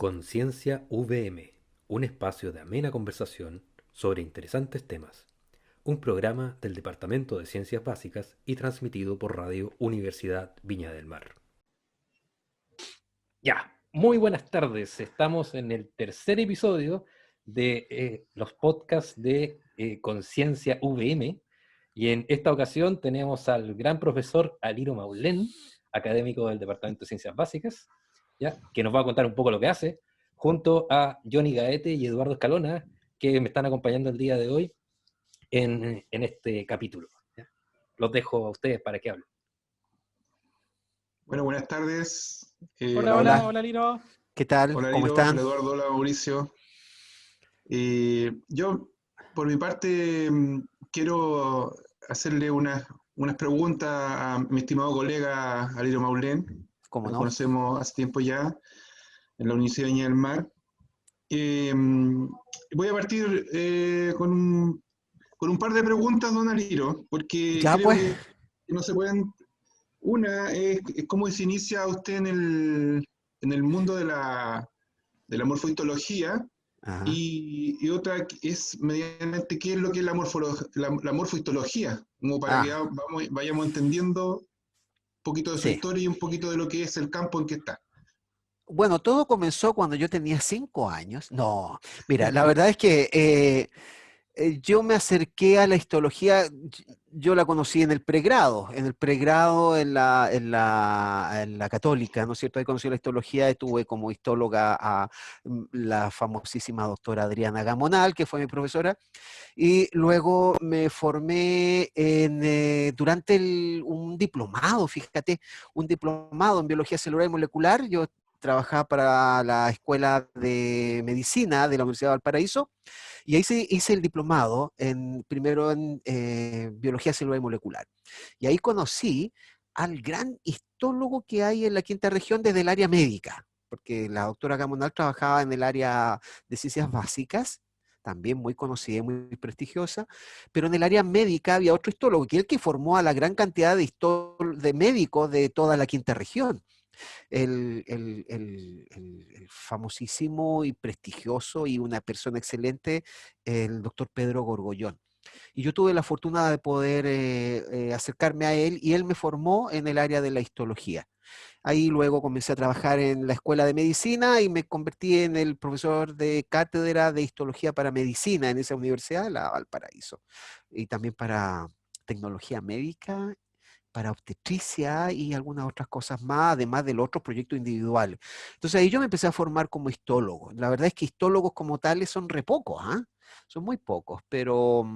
Conciencia VM, un espacio de amena conversación sobre interesantes temas. Un programa del Departamento de Ciencias Básicas y transmitido por Radio Universidad Viña del Mar. Ya, muy buenas tardes. Estamos en el tercer episodio de los podcasts de Conciencia VM. Y en esta ocasión tenemos al gran profesor Aliro Maulén, académico del Departamento de Ciencias Básicas, ¿ya? Que nos va a contar un poco lo que hace, junto a Johnny Gaete y Eduardo Escalona, que me están acompañando el día de hoy en este capítulo, ¿ya? Los dejo a ustedes para que hablen. Bueno, buenas tardes. Hola, hola, hola Lino. ¿Qué tal? Hola ¿Cómo Liro, están? hola Eduardo, hola Mauricio. Yo, por mi parte, quiero hacerle unas preguntas a mi estimado colega Aliro Maulén. ¿Cómo Nos no? conocemos hace tiempo ya en la Universidad de Viña del Mar. Voy a partir con un par de preguntas, don Aliro, porque Ya creo pues, que no se pueden. Una es cómo se inicia usted en el mundo de la morfohistología, ajá. y otra es medianamente qué es lo que es la morfohistología, como para que vayamos entendiendo un poquito de su Sí. historia y un poquito de lo que es el campo en que está. Bueno, todo comenzó cuando yo tenía 5 años. No, mira, la verdad es que yo me acerqué a la histología, yo la conocí en el pregrado en la católica, ¿no es cierto? Ahí conocí la histología y tuve como históloga a la famosísima doctora Adriana Gamonal, que fue mi profesora, y luego me formé durante un diplomado, fíjate, un diplomado en biología celular y molecular. Yo trabajaba para la Escuela de Medicina de la Universidad de Valparaíso, y ahí hice el diplomado primero en biología celular y molecular. Y ahí conocí al gran histólogo que hay en la quinta región desde el área médica, porque la doctora Gamonal trabajaba en el área de ciencias básicas, también muy conocida y muy prestigiosa, pero en el área médica había otro histólogo, que es el que formó a la gran cantidad de médicos de toda la quinta región. El famosísimo y prestigioso y una persona excelente, el doctor Pedro Gorgollón. Y yo tuve la fortuna de poder acercarme a él, y él me formó en el área de la histología. Ahí luego comencé a trabajar en la Escuela de Medicina y me convertí en el profesor de cátedra de histología para medicina en esa universidad, la Valparaíso, y también para tecnología médica, para obstetricia y algunas otras cosas más, además del otro proyecto individual. Entonces ahí yo me empecé a formar como histólogo. La verdad es que histólogos como tales son re pocos, ¿ah? Son muy pocos, pero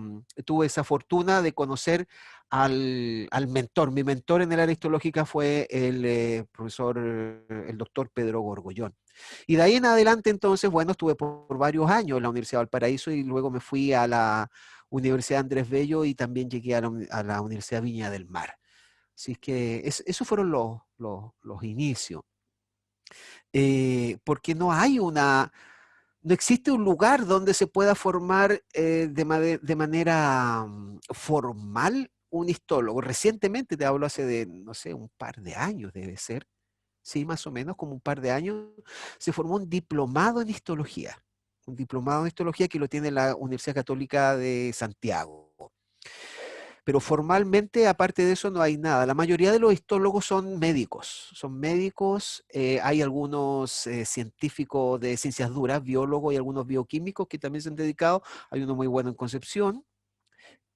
tuve esa fortuna de conocer al mentor. Mi mentor en el área histológica fue el profesor, el doctor Pedro Gorgollón. Y de ahí en adelante, entonces, bueno, estuve por varios años en la Universidad de Valparaíso, y luego me fui a la Universidad Andrés Bello, y también llegué a la Universidad Viña del Mar. Así es que esos fueron los inicios. Porque no existe un lugar donde se pueda formar de manera formal un histólogo. Recientemente, te hablo hace no sé, un par de años debe ser, sí, más o menos como un par de años, se formó un diplomado en histología. Un diplomado en histología que lo tiene la Universidad Católica de Santiago. Pero formalmente, aparte de eso, no hay nada. La mayoría de los histólogos son médicos, hay algunos científicos de ciencias duras, biólogos y algunos bioquímicos que también se han dedicado. Hay uno muy bueno en Concepción,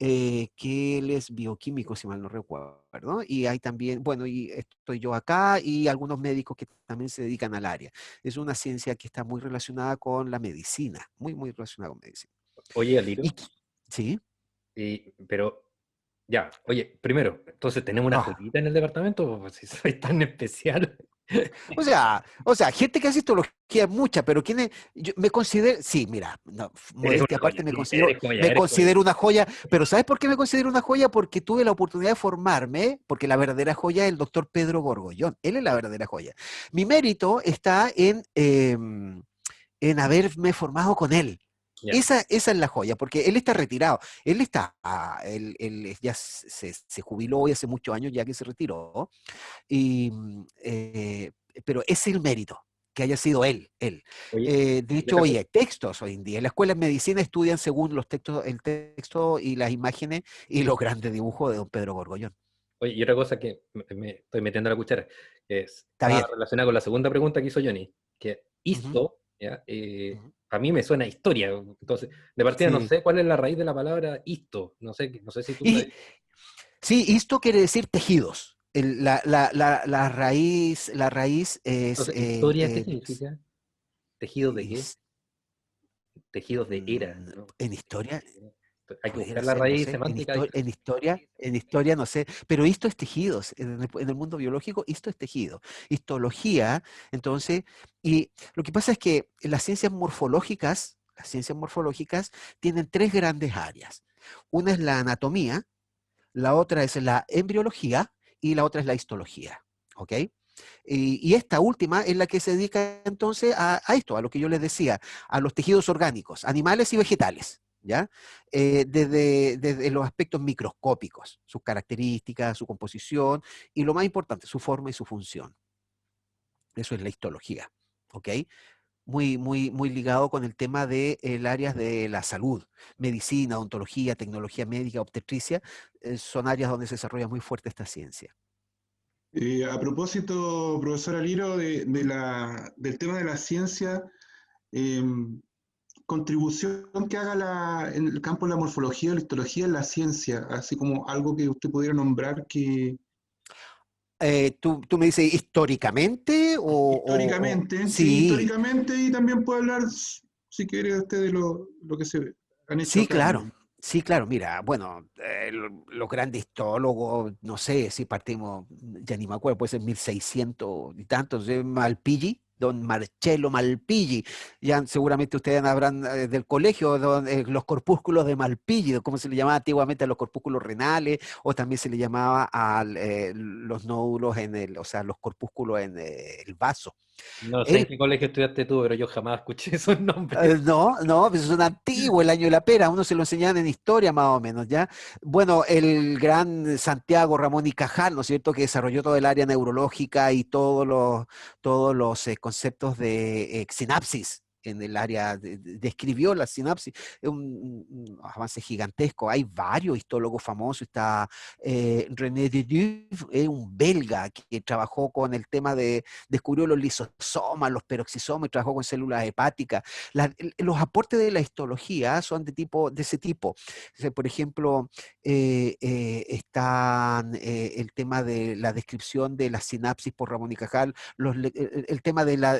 que él es bioquímico, si mal no recuerdo, y hay también, bueno, y estoy yo acá, y algunos médicos que también se dedican al área. Es una ciencia que está muy relacionada con la medicina, muy, muy relacionada con medicina. Oye, Aliro, Y, sí. pero ya, oye, primero, entonces tenemos una Ah. joyita en el departamento, pues, si soy tan especial. O sea, gente que hace histología es mucha, pero yo me considero, sí, mira, no, Eres modestia una joya, aparte, me sí, considero, me eres joya. considero una joya, pero ¿sabes por qué me considero una joya? Porque tuve la oportunidad de formarme, porque la verdadera joya es el doctor Pedro Gorgollón, él es la verdadera joya. Mi mérito está en haberme formado con él. Ya. Esa es la joya, porque él está retirado. Él ya se jubiló y hace muchos años ya que se retiró, y, pero ese es el mérito. que haya sido él. Oye, De y hecho, otra hoy cosa, hay textos hoy en día. En la escuela de medicina estudian según los textos, el texto y las imágenes y los grandes dibujos de don Pedro Gorgollón. oye, y otra cosa que me estoy metiendo la cuchara, que Está está bien. relacionada con la segunda pregunta que hizo Johnny, que Ujú, isto, ¿ya? ujú. A mí me suena a historia. Entonces, de partida no Sí. sé cuál es la raíz de la palabra isto. No sé si tú Y sabes. sí, esto quiere decir tejidos. La raíz es Entonces, ¿historia qué significa? ¿Tejidos de qué? his- Tejidos de era, ¿no? en historia. Hay que buscar Pudiera la ser, no raíz sé, semántica de esto. en historia, no sé, pero esto es tejidos, en el mundo biológico, esto es tejido. Histología, entonces, y lo que pasa es que las ciencias morfológicas tienen tres grandes áreas. Una es la anatomía, la otra es la embriología y la otra es la histología, ¿ok? Y esta última es la que se dedica entonces a esto, a lo que yo les decía, a los tejidos orgánicos, animales y vegetales, ¿ya? Desde los aspectos microscópicos, sus características, su composición y lo más importante, su forma y su función. Eso es la histología, ¿ok? Muy ligado con el tema del áreas de la salud, medicina, odontología, tecnología médica, obstetricia, son áreas donde se desarrolla muy fuerte esta ciencia. A propósito, profesor Aliro, del tema de la ciencia, eh, contribución que haga en el campo de la morfología o la histología en la ciencia, así como algo que usted pudiera nombrar que ¿Tú me dices históricamente históricamente, sí, sí, históricamente, y también puede hablar, si quiere usted, de lo que se han hecho sí, acá. claro. Sí, claro, mira, bueno, los grandes histólogos, no sé si partimos, ya ni me acuerdo, puede ser 1600 y tantos, Malpighi, don Marcello Malpighi, ya seguramente ustedes habrán del colegio, los corpúsculos de Malpighi, como se le llamaba antiguamente a los corpúsculos renales, o también se le llamaba a los nódulos o sea, los corpúsculos en el vaso. No sé en Él qué colegio estudiaste tú, pero yo jamás escuché esos nombres. No, no, pues es un antiguo, el año de la pera, uno se lo enseñan en historia más o menos, ¿ya? Bueno, el gran Santiago Ramón y Cajal, ¿no es cierto?, que desarrolló todo el área neurológica y todos los conceptos de sinapsis en el área, describió la sinapsis, es un avance gigantesco. Hay varios histólogos famosos, está René Dudut, es un belga que trabajó con el tema descubrió los lisosomas, los peroxisomas y trabajó con células hepáticas. Los aportes de la histología son de ese tipo. O sea, por ejemplo, están el tema de la descripción de la sinapsis por Ramón y Cajal, el tema de la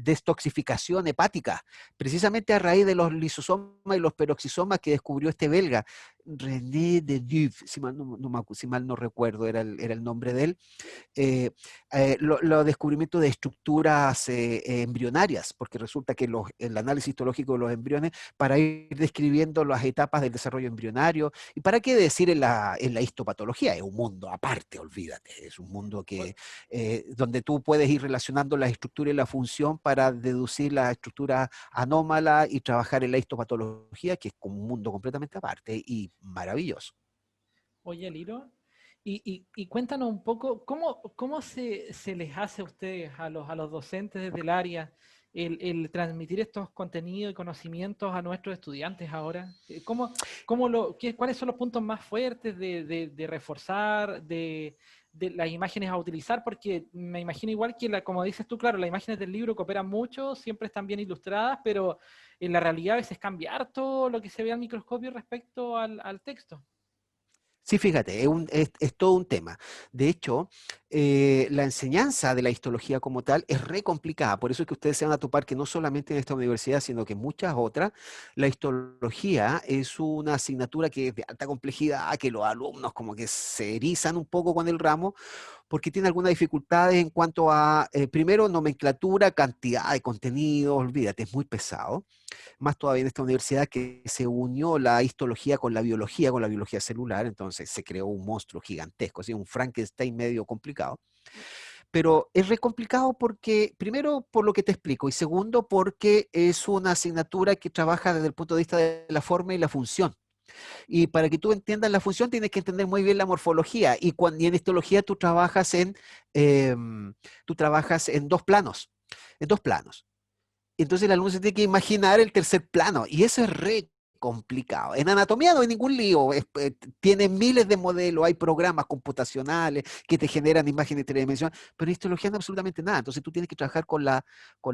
destoxificación hepática, precisamente a raíz de los lisosomas y los peroxisomas que descubrió este belga, René de Duve, si mal no recuerdo, era el nombre de él, los descubrimientos de estructuras embrionarias, porque resulta que el análisis histológico de los embriones, para ir describiendo las etapas del desarrollo embrionario, y para qué decir en la histopatología, es un mundo aparte, olvídate, es un mundo donde tú puedes ir relacionando la estructura y la función para deducir la estructura anómala y trabajar en la histopatología, que es como un mundo completamente aparte y maravilloso. Oye, Liro, y cuéntanos un poco, ¿cómo se les hace a ustedes, a los docentes desde el área, el transmitir estos contenidos y conocimientos a nuestros estudiantes ahora? ¿Cuáles son los puntos más fuertes de reforzar, de las imágenes a utilizar? Porque me imagino igual que, como dices tú, claro, las imágenes del libro cooperan mucho, siempre están bien ilustradas, pero en la realidad a veces cambia harto lo que se ve al microscopio respecto al texto. Sí, fíjate, es todo un tema. De hecho, la enseñanza de la histología como tal es re complicada. Por eso es que ustedes se van a topar que no solamente en esta universidad, sino que en muchas otras, la histología es una asignatura que es de alta complejidad, que los alumnos como que se erizan un poco con el ramo, porque tiene algunas dificultades en cuanto a, primero, nomenclatura, cantidad de contenido, olvídate, es muy pesado. Más todavía en esta universidad que se unió la histología con la biología celular, entonces se creó un monstruo gigantesco, así un Frankenstein medio complicado. Pero es re complicado porque, primero, por lo que te explico, y segundo, porque es una asignatura que trabaja desde el punto de vista de la forma y la función. Y para que tú entiendas la función tienes que entender muy bien la morfología. Y en histología tú trabajas en dos planos. En dos planos. Entonces el alumno se tiene que imaginar el tercer plano. Y eso es re complicado. En anatomía no hay ningún lío. Tiene miles de modelos, hay programas computacionales que te generan imágenes tridimensionales, pero en histología no absolutamente nada. Entonces tú tienes que trabajar con la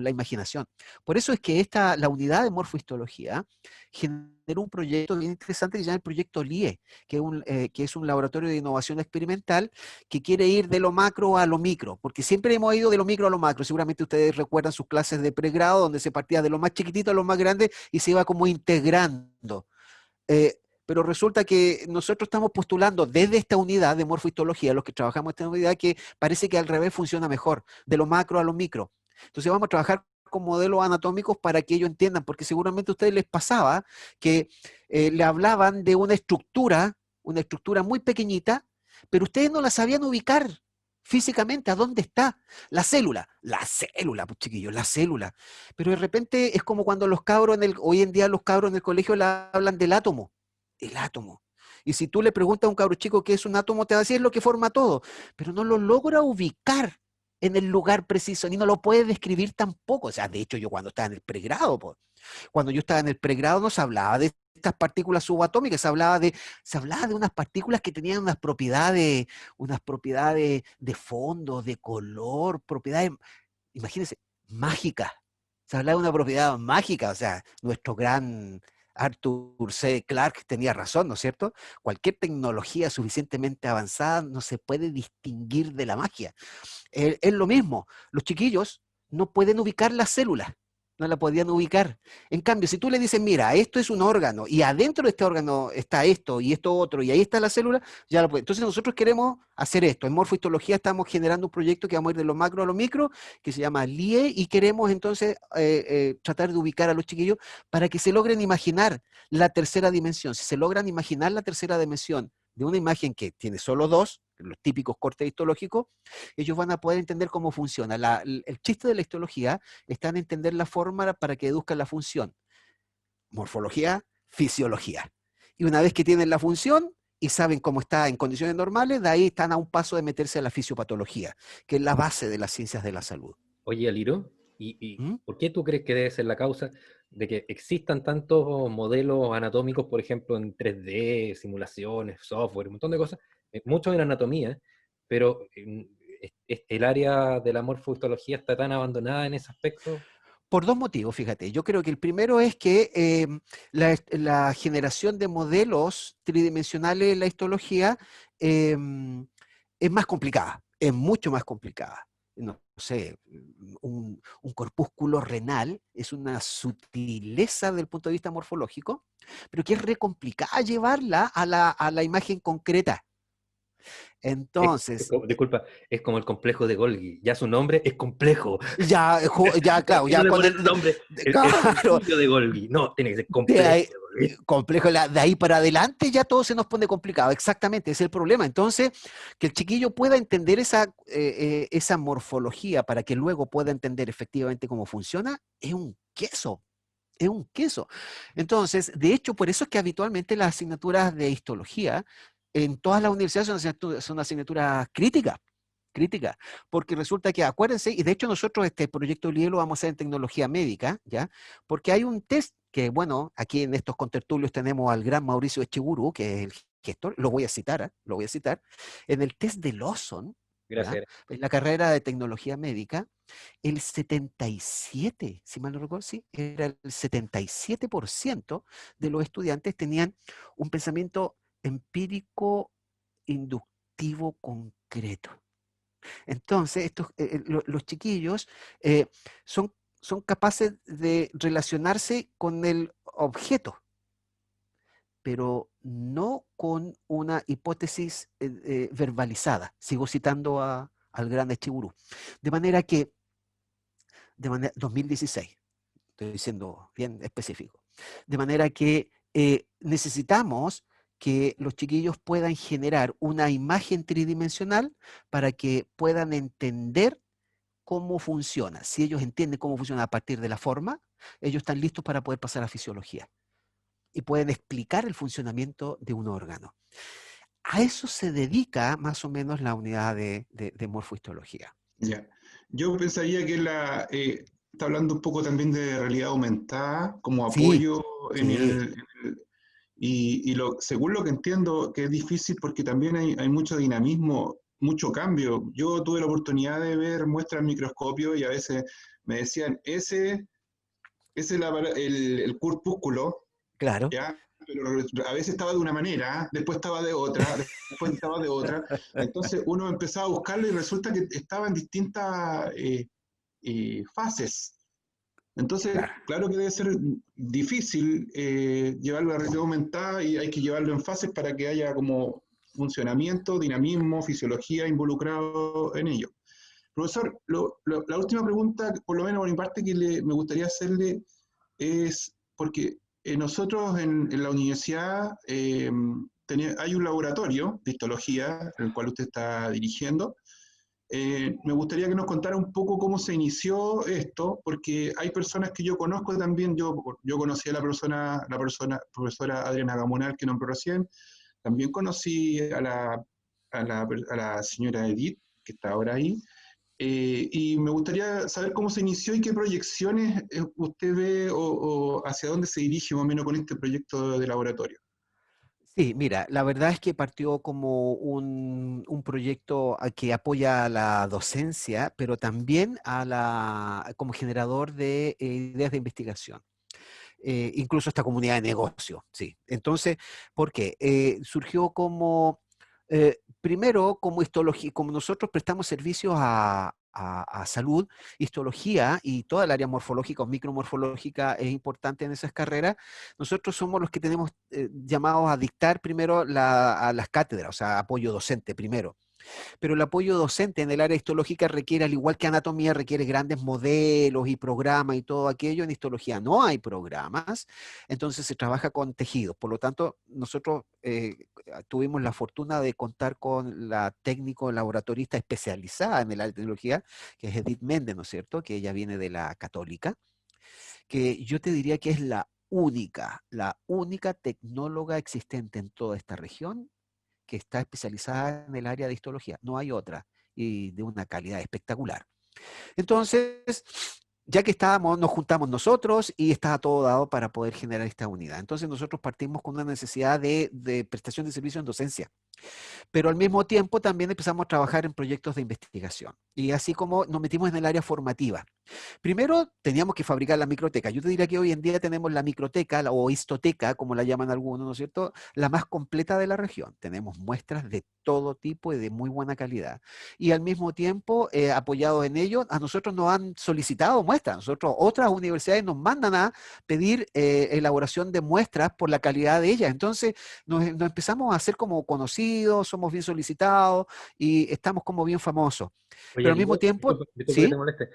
imaginación. Por eso es que la unidad de morfohistología generó un proyecto bien interesante que se llama el proyecto LIE, que es un laboratorio de innovación experimental que quiere ir de lo macro a lo micro, porque siempre hemos ido de lo micro a lo macro. Seguramente ustedes recuerdan sus clases de pregrado, donde se partía de lo más chiquitito a lo más grande y se iba como integrando. Pero resulta que nosotros estamos postulando desde esta unidad de morfohistología, los que trabajamos en esta unidad, que parece que al revés funciona mejor, de lo macro a lo micro. Entonces vamos a trabajar con modelos anatómicos para que ellos entiendan, porque seguramente a ustedes les pasaba que le hablaban de una estructura muy pequeñita, pero ustedes no la sabían ubicar físicamente, ¿a dónde está? La célula, pues chiquillos, la célula. Pero de repente es como cuando hoy en día los cabros en el colegio le hablan del átomo, el átomo. Y si tú le preguntas a un cabro chico qué es un átomo, te va a decir es lo que forma todo, pero no lo logra ubicar en el lugar preciso, ni no lo puede describir tampoco. O sea, de hecho, yo cuando estaba en el pregrado, cuando yo estaba en el pregrado no se hablaba de estas partículas subatómicas, se hablaba de unas partículas que tenían unas propiedades de fondo, de color, propiedades, imagínense, mágicas. Se hablaba de una propiedad mágica, o sea, nuestro gran Arthur C. Clarke tenía razón, ¿no es cierto? Cualquier tecnología suficientemente avanzada no se puede distinguir de la magia. Es lo mismo, los chiquillos no pueden ubicar las células, no la podían ubicar. En cambio, si tú le dices, mira, esto es un órgano, y adentro de este órgano está esto, y esto otro, y ahí está la célula, ya lo puede. Entonces nosotros queremos hacer esto. En morfohistología estamos generando un proyecto que vamos a ir de lo macro a lo micro, que se llama LIE, y queremos entonces tratar de ubicar a los chiquillos para que se logren imaginar la tercera dimensión. Si se logran imaginar la tercera dimensión de una imagen que tiene solo dos, los típicos cortes histológicos, ellos van a poder entender cómo funciona. El chiste de la histología está en entender la forma para que deduzcan la función. Morfología, fisiología. Y una vez que tienen la función y saben cómo está en condiciones normales, de ahí están a un paso de meterse a la fisiopatología, que es la base de las ciencias de la salud. Oye, Aliro, ¿y ¿Mm? por qué tú crees que debe ser la causa de que existan tantos modelos anatómicos, por ejemplo, en 3D, simulaciones, software, un montón de cosas, mucho en anatomía, pero el área de la morfohistología está tan abandonada en ese aspecto? Por dos motivos, fíjate. Yo creo que el primero es que la generación de modelos tridimensionales en la histología es más complicada, es mucho más complicada. No sé, un corpúsculo renal es una sutileza desde el punto de vista morfológico, pero que es re complicada llevarla a la imagen concreta. Entonces, Disculpa, es como el complejo de Golgi. Ya su nombre es complejo. ya, claro, ¿Por qué ya no le con ponen el nombre? El claro, estudio de Golgi. No, tiene que ser de complejo ahí, de Golgi. complejo, de ahí para adelante ya todo se nos pone complicado, exactamente, ese es el problema. Entonces, que el chiquillo pueda entender esa morfología para que luego pueda entender efectivamente cómo funciona, es un queso. Es un queso. Entonces, de hecho, por eso es que habitualmente las asignaturas de histología en todas las universidades son asignaturas críticas, porque resulta que, acuérdense, y de hecho nosotros este proyecto LIE lo vamos a hacer en tecnología médica, ¿ya? Porque hay un test que, bueno, aquí en estos contertulios tenemos al gran Mauricio Echeguru, que es el gestor, lo voy a citar, lo voy a citar, en el test de Lawson, ¿ya? Gracias. En la carrera de tecnología médica, el 77, si mal no recuerdo, sí, era el 77% de los estudiantes tenían un pensamiento empírico inductivo concreto. Entonces, los chiquillos eh, son, son capaces de relacionarse con el objeto, pero no con una hipótesis verbalizada. Sigo citando al gran Echigurú. De manera que, 2016, estoy siendo bien específico, de manera que necesitamos que los chiquillos puedan generar una imagen tridimensional para que puedan entender cómo funciona. Si ellos entienden cómo funciona a partir de la forma, ellos están listos para poder pasar a fisiología. y pueden explicar el funcionamiento de un órgano. A eso se dedica más o menos la unidad de morfohistología. Ya. Yo pensaría que está hablando un poco también de realidad aumentada como Sí, apoyo en sí, según lo que entiendo, que es difícil porque también hay mucho dinamismo, mucho cambio. Yo tuve la oportunidad de ver muestras al microscopio y a veces me decían, ese es el corpúsculo, claro. ¿ya? Pero a veces estaba de una manera, después estaba de otra, después estaba de otra. Entonces uno empezaba a buscarlo y resulta que estaba en distintas fases. Entonces, Claro. claro que debe ser difícil llevarlo a realidad aumentada y hay que llevarlo en fases para que haya como funcionamiento, dinamismo, fisiología involucrado en ello. Profesor, la última pregunta, por lo menos por mi parte, que me gustaría hacerle es, porque nosotros en la universidad hay un laboratorio de histología, el cual usted está dirigiendo. Me gustaría que nos contara un poco cómo se inició esto, porque hay personas que yo conozco también, yo conocí a la profesora Adriana Gamonal, que nombró recién, también conocí a la señora Edith, que está ahora ahí, y me gustaría saber cómo se inició y qué proyecciones usted ve o hacia dónde se dirige más o menos con este proyecto de laboratorio. Sí, mira, la verdad es que partió como un proyecto que apoya a la docencia, pero también como generador de ideas de investigación. Incluso esta comunidad de negocio, sí. Entonces, ¿por qué? Surgió como, primero, como histología, como nosotros prestamos servicios a salud, histología y toda el área morfológica o micromorfológica es importante en esas carreras. Nosotros somos los que tenemos llamados a dictar primero a las cátedras, o sea, apoyo docente primero. Pero el apoyo docente en el área histológica requiere, al igual que anatomía, requiere grandes modelos y programas y todo aquello. En histología no hay programas, entonces se trabaja con tejidos. Por lo tanto, nosotros tuvimos la fortuna de contar con la técnico laboratorista especializada en el área de histología, que es Edith Méndez, ¿no es cierto? Que ella viene de la Católica, que yo te diría que es la única tecnóloga existente en toda esta región que está especializada en el área de histología. No hay otra y de una calidad espectacular. Entonces, ya que estábamos, nos juntamos nosotros y estaba todo dado para poder generar esta unidad. Entonces nosotros partimos con una necesidad de prestación de servicio en docencia. Pero al mismo tiempo también empezamos a trabajar en proyectos de investigación. Y así como nos metimos en el área formativa. Primero teníamos que fabricar la microteca. Yo te diría que hoy en día tenemos la microteca o histoteca, como la llaman algunos, ¿no es cierto? La más completa de la región. Tenemos muestras de todo tipo y de muy buena calidad. Y al mismo tiempo, apoyados en ello, a nosotros nos han solicitado muestras. Nosotros, otras universidades nos mandan a pedir elaboración de muestras por la calidad de ellas. Entonces, nos empezamos a hacer como conocidos, somos bien solicitados y estamos como bien famosos. Oye, Pero al mismo Lilo, tiempo, disculpa que te ¿sí? moleste.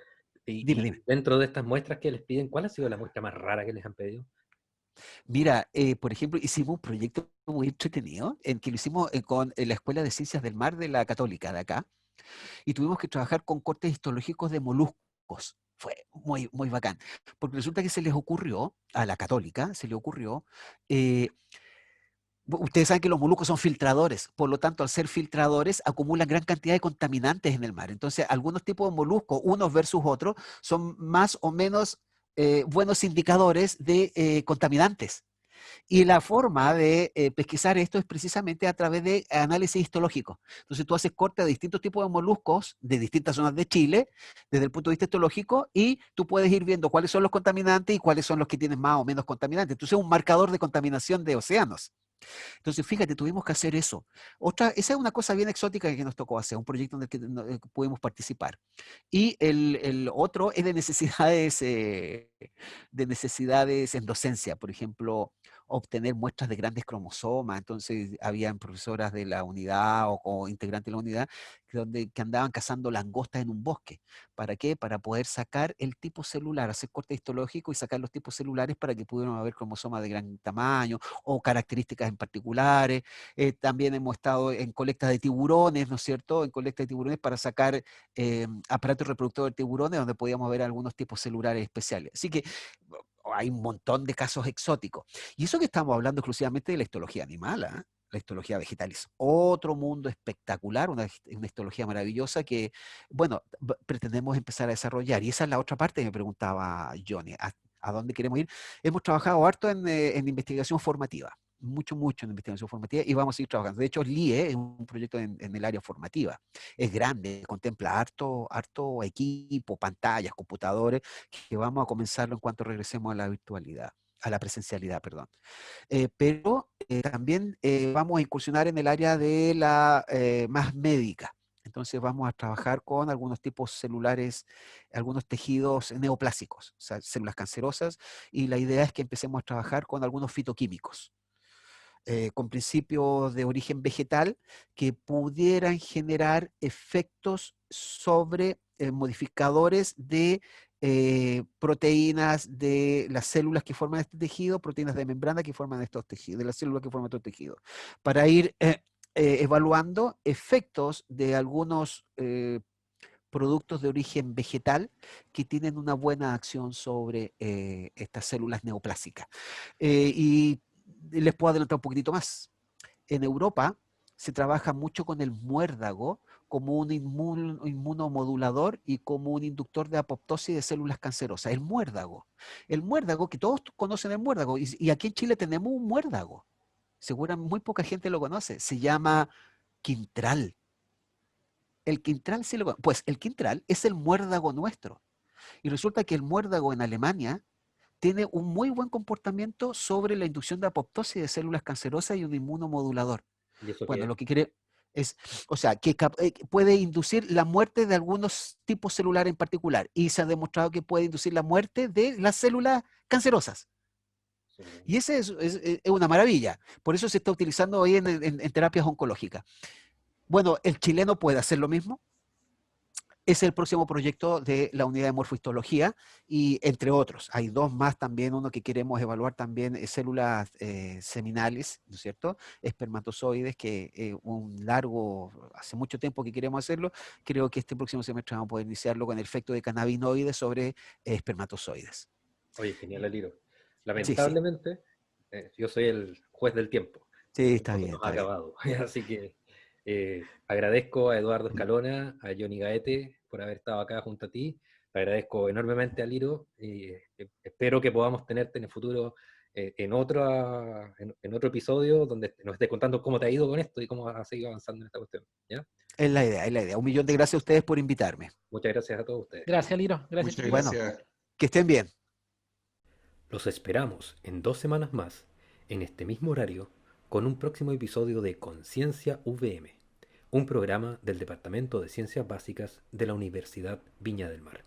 Dime, Y dime. dentro de estas muestras que les piden, ¿cuál ha sido la muestra más rara que les han pedido? Mira, por ejemplo, hicimos un proyecto muy entretenido en que lo hicimos con la Escuela de Ciencias del Mar de la Católica de acá y tuvimos que trabajar con cortes histológicos de moluscos. Fue muy, muy bacán, porque resulta que se les ocurrió, a la Católica, se le ocurrió, eh, ustedes saben que los moluscos son filtradores, por lo tanto, al ser filtradores, acumulan gran cantidad de contaminantes en el mar. Entonces, algunos tipos de moluscos, unos versus otros, son más o menos buenos indicadores de contaminantes. Y la forma de pesquisar esto es precisamente a través de análisis histológico. Entonces tú haces corte de distintos tipos de moluscos de distintas zonas de Chile desde el punto de vista histológico y tú puedes ir viendo cuáles son los contaminantes y cuáles son los que tienen más o menos contaminantes. Entonces es un marcador de contaminación de océanos. Entonces, fíjate, tuvimos que hacer eso. Esa es una cosa bien exótica que nos tocó hacer, un proyecto en el que pudimos participar. Y el otro es de necesidades en docencia, por ejemplo, obtener muestras de grandes cromosomas. Entonces, habían profesoras de la unidad o integrantes de la unidad que andaban cazando langostas en un bosque. ¿Para qué? Para poder sacar el tipo celular, hacer corte histológico y sacar los tipos celulares para que pudieran haber cromosomas de gran tamaño o características en particulares. También hemos estado en colectas de tiburones, ¿no es cierto? En colectas de tiburones para sacar aparatos reproductores de tiburones donde podíamos ver algunos tipos celulares especiales. Así que hay un montón de casos exóticos. Y eso que estamos hablando exclusivamente de la histología animal, ¿ah? La histología vegetal es otro mundo espectacular, una histología maravillosa que, bueno, pretendemos empezar a desarrollar. Y esa es la otra parte que me preguntaba Johnny, ¿a dónde queremos ir? Hemos trabajado harto en investigación formativa, mucho en investigación formativa, y vamos a seguir trabajando. De hecho, LIE es un proyecto en el área formativa. Es grande, contempla harto equipo, pantallas, computadores, que vamos a comenzarlo en cuanto regresemos a la virtualidad, a la presencialidad, perdón. Pero también vamos a incursionar en el área de la más médica. Entonces vamos a trabajar con algunos tipos celulares, algunos tejidos neoplásicos, o sea, células cancerosas, y la idea es que empecemos a trabajar con algunos fitoquímicos, con principios de origen vegetal que pudieran generar efectos sobre modificadores de proteínas de las células que forman este tejido, proteínas de membrana que forman estos tejidos, de las células que forman estos tejidos, para ir evaluando efectos de algunos productos de origen vegetal que tienen una buena acción sobre estas células neoplásicas. Y les puedo adelantar un poquitito más. En Europa se trabaja mucho con el muérdago como un inmunomodulador y como un inductor de apoptosis de células cancerosas. El muérdago, que todos conocen el muérdago, y aquí en Chile tenemos un muérdago. Seguramente muy poca gente lo conoce. Se llama quintral. El quintral sí lo conoce. Pues el quintral es el muérdago nuestro. Y resulta que el muérdago en Alemania tiene un muy buen comportamiento sobre la inducción de apoptosis de células cancerosas y un inmunomodulador. ¿Y eso Bueno, qué lo que quiere es, o sea, que puede inducir la muerte de algunos tipos celulares en particular, y se ha demostrado que puede inducir la muerte de las células cancerosas. es? Y ese es una maravilla. Por eso se está utilizando hoy en terapias oncológicas. Bueno, el chileno puede hacer lo mismo. Es el próximo proyecto de la unidad de morfohistología, y entre otros, hay dos más también, uno que queremos evaluar también, células seminales, ¿no es cierto? Espermatozoides, que hace mucho tiempo que queremos hacerlo. Creo que este próximo semestre vamos a poder iniciarlo con el efecto de cannabinoides sobre espermatozoides. Oye, genial, Aliro. Sí, sí, Lamentablemente, yo soy el juez del tiempo. El sí, está tiempo se bien, nos ha está bien. acabado. Así que agradezco a Eduardo Escalona, a Johnny Gaete por haber estado acá junto a ti. Te agradezco enormemente a Liro y espero que podamos tenerte en el futuro en otro episodio donde nos estés contando cómo te ha ido con esto y cómo has seguido avanzando en esta cuestión. ¿Ya? Es la idea, es la idea. Un millón de gracias a ustedes por invitarme. Muchas gracias a todos ustedes. Gracias, Liro. Gracias, Muchas chiquillos. Bueno, gracias. que estén bien. Los esperamos en 2 semanas más, en este mismo horario, con un próximo episodio de Conciencia VM, un programa del Departamento de Ciencias Básicas de la Universidad Viña del Mar.